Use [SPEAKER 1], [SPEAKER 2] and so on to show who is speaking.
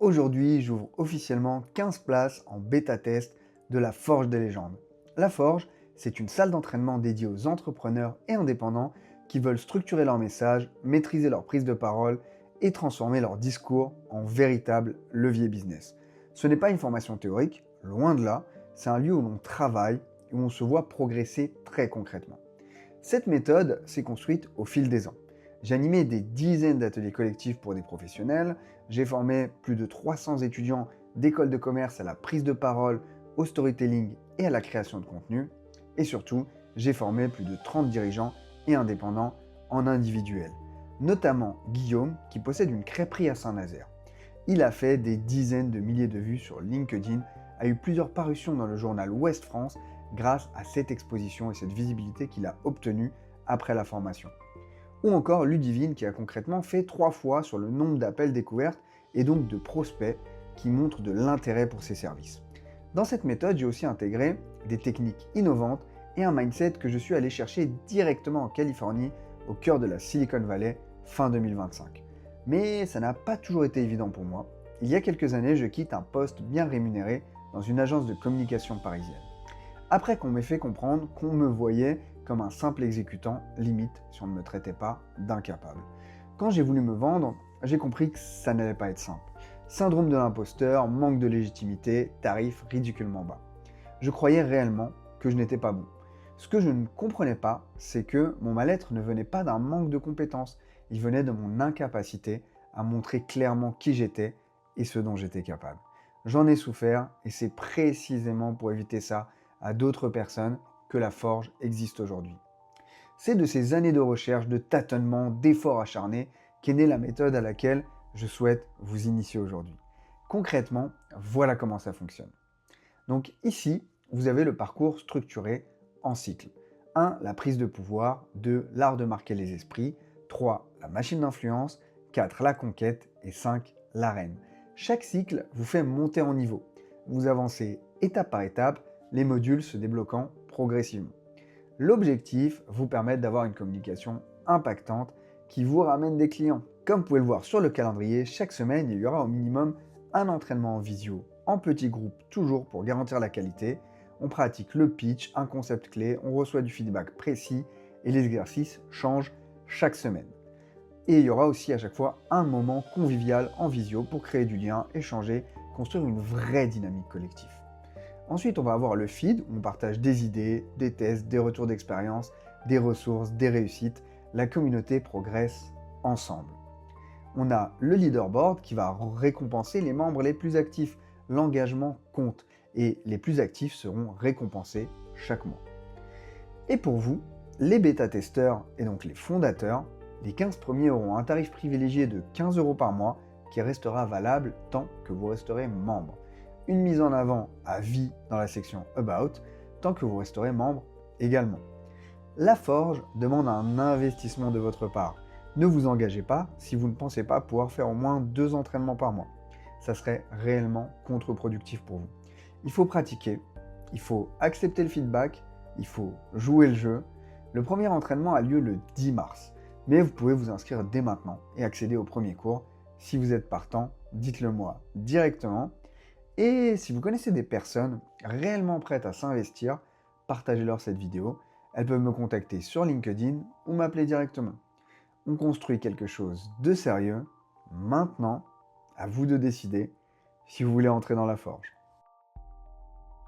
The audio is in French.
[SPEAKER 1] Aujourd'hui, j'ouvre officiellement 15 places en bêta-test de la Forge des légendes. La Forge, c'est une salle d'entraînement dédiée aux entrepreneurs et indépendants qui veulent structurer leur message, maîtriser leur prise de parole et transformer leur discours en véritable levier business. Ce n'est pas une formation théorique, loin de là, c'est un lieu où l'on travaille et où on se voit progresser très concrètement. Cette méthode s'est construite au fil des ans. J'ai animé des dizaines d'ateliers collectifs pour des professionnels, j'ai formé plus de 300 étudiants d'écoles de commerce à la prise de parole, au storytelling et à la création de contenu, et surtout, j'ai formé plus de 30 dirigeants et indépendants en individuel, notamment Guillaume qui possède une crêperie à Saint-Nazaire. Il a fait des dizaines de milliers de vues sur LinkedIn, a eu plusieurs parutions dans le journal Ouest France grâce à cette exposition et cette visibilité qu'il a obtenue après la formation. Ou encore Ludivine qui a concrètement fait 3 fois sur le nombre d'appels découvertes et donc de prospects qui montrent de l'intérêt pour ses services. Dans cette méthode, j'ai aussi intégré des techniques innovantes et un mindset que je suis allé chercher directement en Californie, au cœur de la Silicon Valley, fin 2025. Mais ça n'a pas toujours été évident pour moi. Il y a quelques années, je quitte un poste bien rémunéré dans une agence de communication parisienne. Après qu'on m'ait fait comprendre qu'on me voyait comme un simple exécutant, limite si on ne me traitait pas d'incapable. Quand j'ai voulu me vendre, j'ai compris que ça n'allait pas être simple. Syndrome de l'imposteur, manque de légitimité, tarifs ridiculement bas. Je croyais réellement que je n'étais pas bon. Ce que je ne comprenais pas, c'est que mon mal-être ne venait pas d'un manque de compétences, il venait de mon incapacité à montrer clairement qui j'étais et ce dont j'étais capable. J'en ai souffert et c'est précisément pour éviter ça à d'autres personnes que la Forge existe aujourd'hui. C'est de ces années de recherche, de tâtonnement, d'efforts acharnés qu'est née la méthode à laquelle je souhaite vous initier aujourd'hui. Concrètement, voilà comment ça fonctionne. Donc ici, vous avez le parcours structuré en cycles. 1. La prise de pouvoir. 2. L'art de marquer les esprits. 3. La machine d'influence. 4. La conquête. Et 5. L'arène. Chaque cycle vous fait monter en niveau. Vous avancez étape par étape, les modules se débloquant progressivement. L'objectif, vous permettre d'avoir une communication impactante qui vous ramène des clients. Comme vous pouvez le voir sur le calendrier, chaque semaine, il y aura au minimum un entraînement en visio, en petits groupes, toujours pour garantir la qualité. On pratique le pitch, un concept clé, on reçoit du feedback précis et les exercices changent chaque semaine. Et il y aura aussi à chaque fois un moment convivial en visio pour créer du lien, échanger, construire une vraie dynamique collective. Ensuite, on va avoir le feed, où on partage des idées, des tests, des retours d'expérience, des ressources, des réussites. La communauté progresse ensemble. On a le leaderboard qui va récompenser les membres les plus actifs. L'engagement compte et les plus actifs seront récompensés chaque mois. Et pour vous, les bêta-testeurs et donc les fondateurs, les 15 premiers auront un tarif privilégié de 15 € par mois qui restera valable tant que vous resterez membre. Une mise en avant à vie dans la section About, tant que vous resterez membre également. La Forge demande un investissement de votre part. Ne vous engagez pas si vous ne pensez pas pouvoir faire au moins 2 entraînements par mois. Ça serait réellement contre-productif pour vous. Il faut pratiquer, il faut accepter le feedback, il faut jouer le jeu. Le premier entraînement a lieu le 10 mars, mais vous pouvez vous inscrire dès maintenant et accéder au premier cours. Si vous êtes partant, dites-le moi directement. Et si vous connaissez des personnes réellement prêtes à s'investir, partagez-leur cette vidéo. Elles peuvent me contacter sur LinkedIn ou m'appeler directement. On construit quelque chose de sérieux. Maintenant, à vous de décider si vous voulez entrer dans la forge.